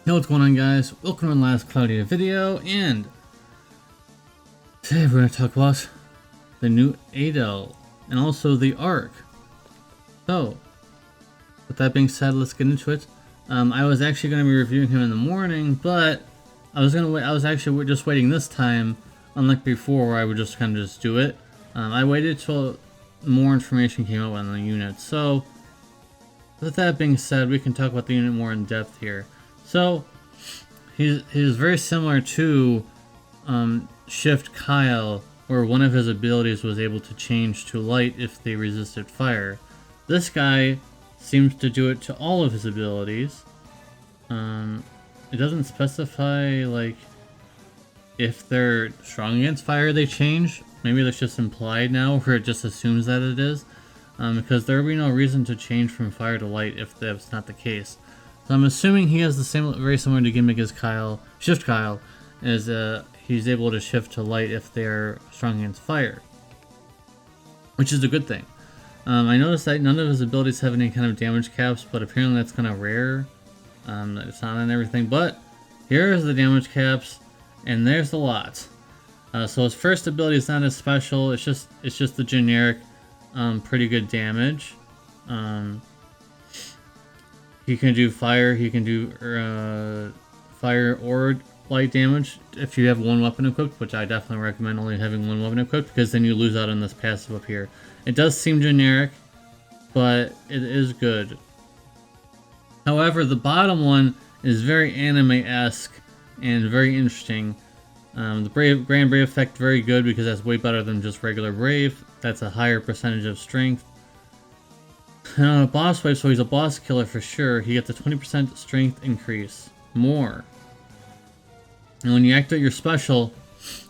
Hey, what's going on, guys? Welcome to the last Cloudia video, and today we're going to talk about the new Adel and also the Arc. So, with that being said, let's get into it. I was actually going to be reviewing him in the morning, but I was actually just waiting this time, unlike before where I would just kind of just do it. I waited till more information came out on the unit. So, with that being said, we can talk about the unit more in depth here. So, he's very similar to Shift Kyle, where one of his abilities was able to change to light if they resisted fire. This guy seems to do it to all of his abilities. It doesn't specify, like, if they're strong against fire they change. Maybe that's just implied now, where it just assumes that it is. Because there would be no reason to change from fire to light if that's not the case. So I'm assuming he has the same, very similar to gimmick as Kyle, Shift Kyle, as he's able to shift to light if they're strong against fire, which is a good thing. I noticed that none of his abilities have any kind of damage caps, but apparently that's kind of rare. It's not on everything, but here's the damage caps, and there's the lot. So his first ability is not as special. It's just the generic, pretty good damage. He can do fire. He can do fire or light damage if you have one weapon equipped, which I definitely recommend only having one weapon equipped, because then you lose out on this passive up here. It does seem generic, but it is good. However, the bottom one is very anime-esque and very interesting. The Grand Brave effect, very good, because that's way better than just regular Brave. That's a higher percentage of strength. Boss wave, so he's a boss killer for sure. He gets a 20% strength increase. More. And when you activate your special,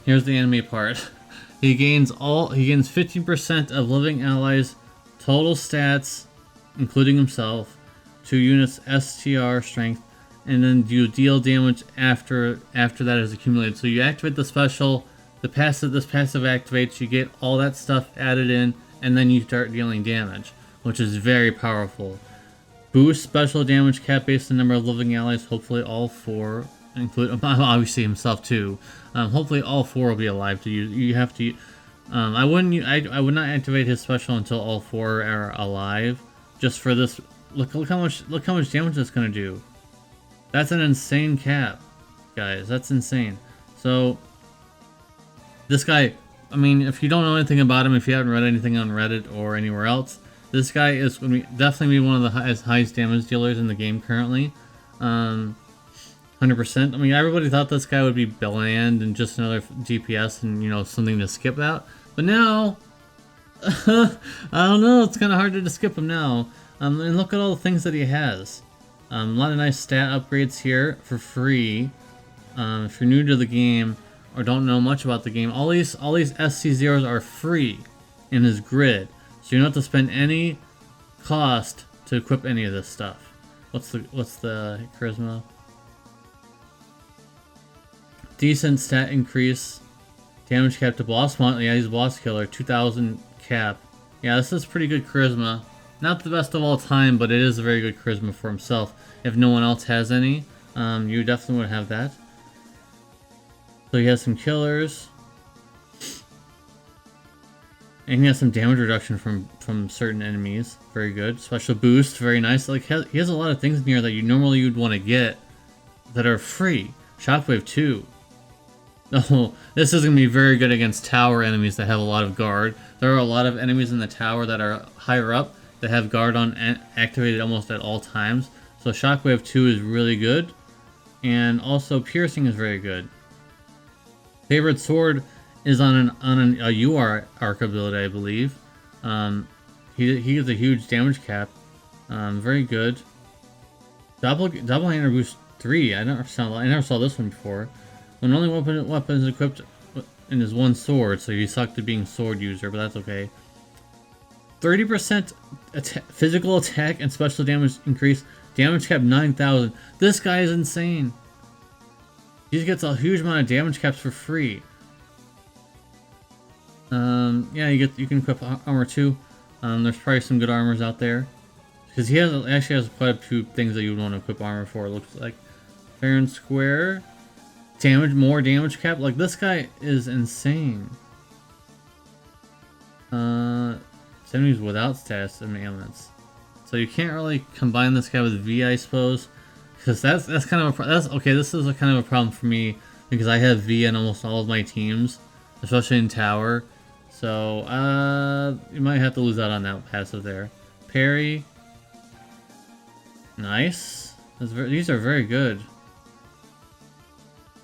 here's the anime part. He gains 15% of living allies' total stats, including himself, to units STR strength, and then you deal damage after that is accumulated. So you activate the special, this passive activates, you get all that stuff added in, and then you start dealing damage, which is very powerful. Boost special damage cap based on number of living allies, hopefully all 4, include obviously himself too. Hopefully all 4 will be alive to use. You have to. I would not activate his special until all 4 are alive. Just for this, look how much damage that's gonna do. That's an insane cap, guys. That's insane. So this guy, I mean, if you don't know anything about him, if you haven't read anything on Reddit or anywhere else, this guy is going to definitely be one of the highest damage dealers in the game currently. 100%. I mean, everybody thought this guy would be bland and just another DPS and, you know, something to skip out. But now, I don't know, it's kind of harder to skip him now. And look at all the things that he has. A lot of nice stat upgrades here for free. If you're new to the game or don't know much about the game, all these SC0s are free in his grid. So you don't have to spend any cost to equip any of this stuff. What's the charisma? Decent stat increase. Damage cap to boss mod. Yeah, he's a boss killer. 2000 cap. Yeah, this is pretty good charisma. Not the best of all time, but it is a very good charisma for himself. If no one else has any, you definitely would have that. So he has some killers. And he has some damage reduction from certain enemies. Very good. Special boost. Very nice. Like, he has a lot of things in here that you would want to get that are free. Shockwave 2. Oh, this is going to be very good against tower enemies that have a lot of guard. There are a lot of enemies in the tower that are higher up that have guard on activated almost at all times. So Shockwave 2 is really good. And also Piercing is very good. Favorite sword is on a UR arc ability, I believe. He has a huge damage cap. Very good. Doppelhanger boost 3. I never saw this one before. When only weapon is equipped in his one sword, so he sucked at being sword user, but that's okay. 30% physical attack and special damage increase. Damage cap 9,000. This guy is insane. He gets a huge amount of damage caps for free. Yeah, you can equip armor too. There's probably some good armors out there. Because he actually has quite a few things that you would want to equip armor for, it looks like. Fair and square. Damage, more damage cap. Like, this guy is insane. 70s without status ailments. So you can't really combine this guy with V, I suppose. Because that's kind of a okay. This is a kind of a problem for me because I have V in almost all of my teams, especially in tower. So you might have to lose out on that passive there. Parry, nice. These are very good.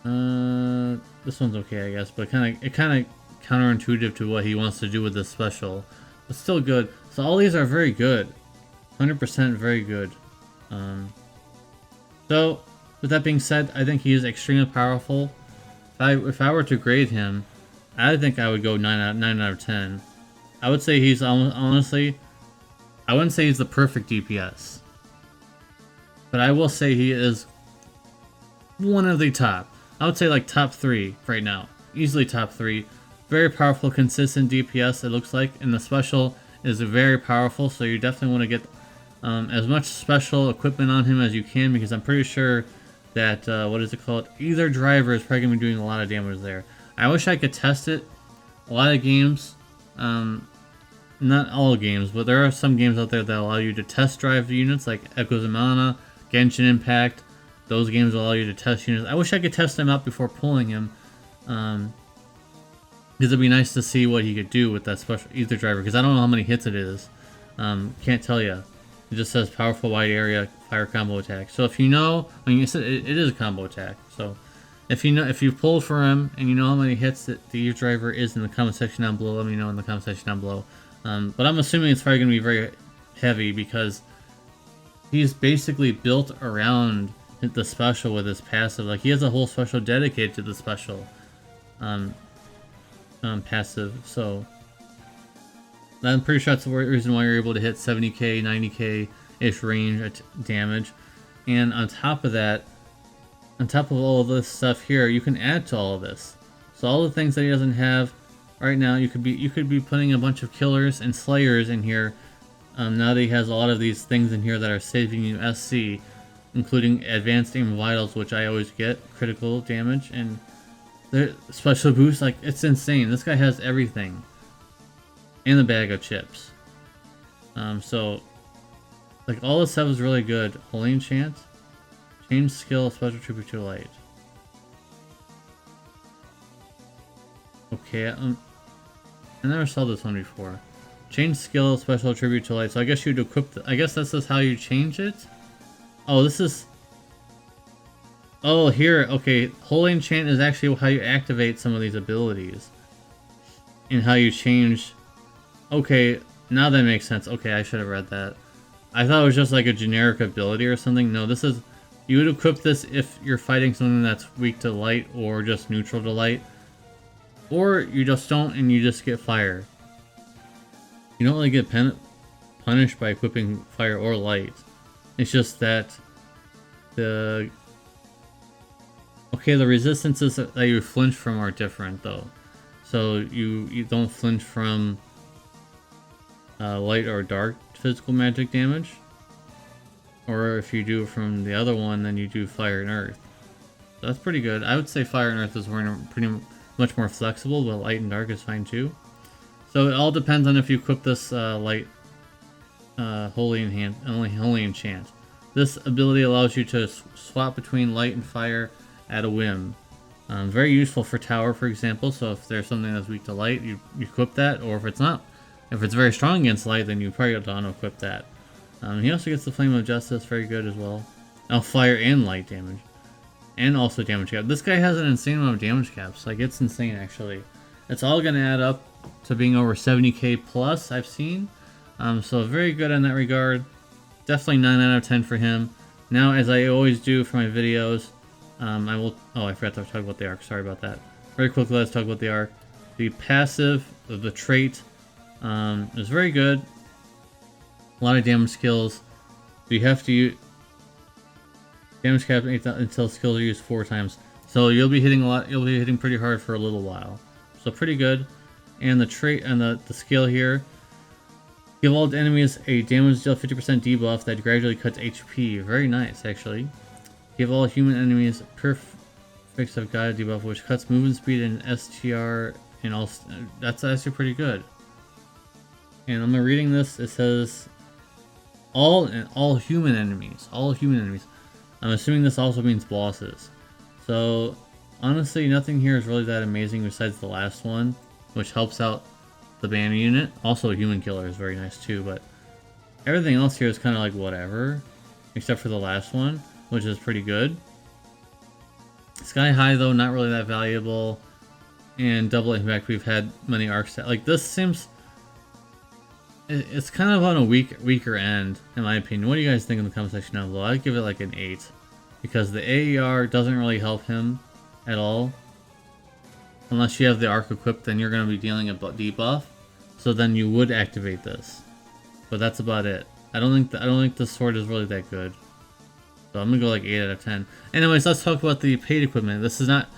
This one's okay, I guess, but it kind of counterintuitive to what he wants to do with this special, but still good. So all these are very good, 100% very good. So with that being said, I think he is extremely powerful. If I were to grade him, I think I would go 9 out of 10. I would say he's honestly, I wouldn't say he's the perfect DPS, but I will say he is one of the top. I would say like top 3 right now. Easily top 3. Very powerful, consistent DPS it looks like. And the special is very powerful, so you definitely want to get as much special equipment on him as you can, because I'm pretty sure that, what is it called? Either driver is probably going to be doing a lot of damage there. I wish I could test it. A lot of games, not all games, but there are some games out there that allow you to test drive units, like Echoes of Mana, Genshin Impact. Those games allow you to test units. I wish I could test them out before pulling him, because it'd be nice to see what he could do with that special ether driver, because I don't know how many hits it is. Can't tell you. It just says powerful wide area fire combo attack. So if you know, I mean, it is a combo attack. So if you know, if you've pulled for him and you know how many hits that the ether driver is in the comment section down below, let me know in the comment section down below. But I'm assuming it's probably going to be very heavy, because he's basically built around the special with his passive. Like, he has a whole special dedicated to the special passive. So I'm pretty sure that's the reason why you're able to hit 70k, 90k ish range damage. And on top of that, on top of all of this stuff here, you can add to all of this. So all the things that he doesn't have right now, you could be putting a bunch of killers and slayers in here. Now that he has a lot of these things in here that are saving you SC, including advanced aim vitals, which I always get, critical damage, and the special boost. Like, it's insane. This guy has everything, and the bag of chips. So like, all this stuff is really good. Holy enchant, change skill, special tribute to light. Okay, I never saw this one before. Change skill, special attribute to light. So I guess you'd equip I guess this is how you change it. Oh, this is... Oh, here, okay. Holy Enchant is actually how you activate some of these abilities. And how you change... Okay, now that makes sense. Okay, I should have read that. I thought it was just like a generic ability or something. No, this is... You would equip this if you're fighting something that's weak to light or just neutral to light. Or you just don't and you just get fire. You don't really get punished by equipping fire or light. It's just that the resistances that you flinch from are different, though. So you don't flinch from light or dark physical magic damage, or if you do from the other one, then you do fire and earth. So that's pretty good. I would say fire and earth is pretty much more flexible, but light and dark is fine too. So it all depends on if you equip this light. Holy Enchant. This ability allows you to swap between light and fire at a whim. Very useful for tower, for example. So if there's something that's weak to light, you equip that. Or if it's not, if it's very strong against light, then you probably have to auto-equip that. He also gets the Flame of Justice, very good as well. Now fire and light damage, and also damage cap. This guy has an insane amount of damage caps. Like, it's insane actually. It's all gonna add up to being over 70k plus. I've seen. So very good in that regard. Definitely 9 out of 10 for him. Now, as I always do for my videos, I will... Oh, I forgot to talk about the arc. Sorry about that. Very quickly, let's talk about the arc. The passive of the trait is very good. A lot of damage skills. You have to use... Damage cap until skills are used 4 times. So you'll be hitting a lot. You'll be hitting pretty hard for a little while. So pretty good. And the trait and the skill here. Give all enemies a damage deal 50% debuff that gradually cuts HP. Very nice, actually. Give all human enemies Prefects have got a debuff which cuts movement speed and STR and all. That's actually pretty good. And I'm reading this. It says all human enemies. All human enemies. I'm assuming this also means bosses. So honestly, nothing here is really that amazing besides the last one, which helps out the banner unit. Also, a human killer is very nice too, but everything else here is kind of like whatever, except for the last one, which is pretty good. Sky High though, not really that valuable, and double impact. We've had many arcs that like this seems. It's kind of on a weaker end, in my opinion. What do you guys think in the comment section down below? I'd give it like an 8. Because the AER doesn't really help him at all. Unless you have the arc equipped, then you're going to be dealing a debuff. So then you would activate this. But that's about it. I don't think the sword is really that good. So I'm going to go like 8 out of 10. Anyways, let's talk about the paid equipment. This is not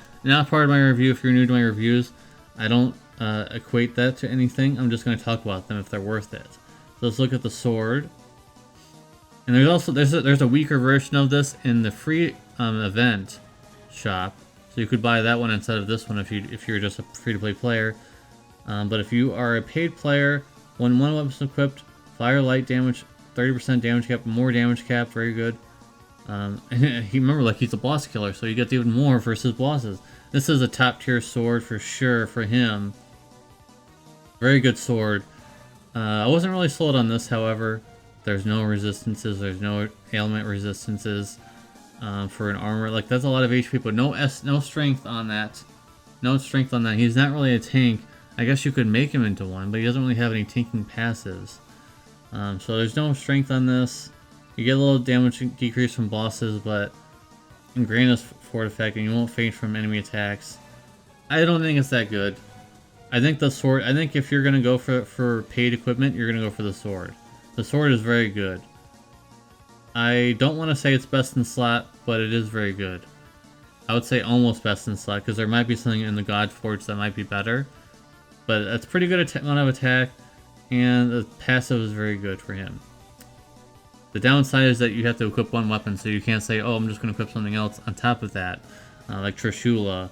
part of my review. If you're new to my reviews, I don't equate that to anything. I'm just going to talk about them if they're worth it. So let's look at the sword. And there's also there's a weaker version of this in the free event shop, so you could buy that one instead of this one if you're just a free-to-play player. But if you are a paid player, when one weapon's equipped, fire light damage, 30% damage cap, more damage cap, very good. And remember, like he's a boss killer, so you get even more versus bosses. This is a top tier sword for sure for him. Very good sword. I wasn't really sold on this, however. There's no resistances, there's no ailment resistances for an armor. Like, that's a lot of HP, but no strength on that. No strength on that. He's not really a tank. I guess you could make him into one, but he doesn't really have any tanking passives. So there's no strength on this. You get a little damage decrease from bosses, but Ingrain is forward effect, and you won't faint from enemy attacks. I don't think it's that good. I think the sword, I think if you're going to go for paid equipment, you're going to go for the sword. The sword is very good. I don't want to say it's best in slot, but it is very good. I would say almost best in slot, because there might be something in the God Forge that might be better. But it's pretty good amount of attack, and the passive is very good for him. The downside is that you have to equip one weapon, so you can't say, oh, I'm just going to equip something else on top of that, like Trishula.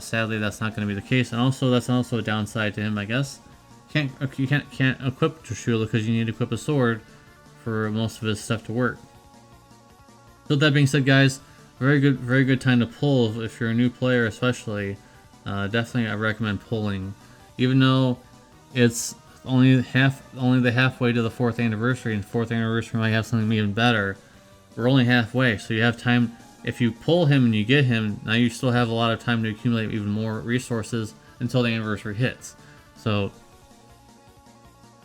Sadly, that's not going to be the case, and also that's also a downside to him, I guess. You can't equip Trishula because you need to equip a sword for most of his stuff to work. So with that being said, guys, very good time to pull if you're a new player, especially. Definitely, I recommend pulling, even though it's only the halfway to the 4th anniversary, and 4th anniversary might have something even better. We're only halfway, so you have time. If you pull him and you get him, now you still have a lot of time to accumulate even more resources until the anniversary hits. So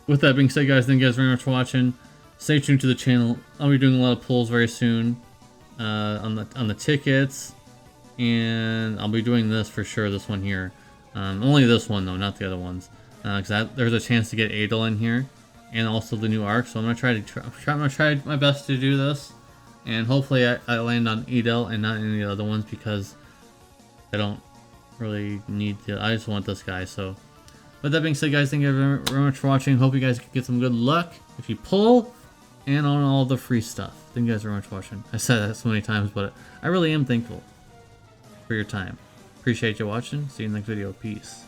with that being said, guys, thank you guys very much for watching. Stay tuned to the channel. I'll be doing a lot of pulls very soon on the tickets, and I'll be doing this for sure. This one here, only this one though, not the other ones, because there's a chance to get Adel in here, and also the new arc. So I'm gonna try my best to do this, and hopefully I land on Adel and not any of the other ones, because I don't really need to. I just want this guy. So with that being said, guys, thank you very much for watching. Hope you guys get some good luck if you pull, and on all the free stuff. Thank you guys very much for watching. I said that so many times, but I really am thankful for your time. Appreciate you watching. See you in the next video. Peace.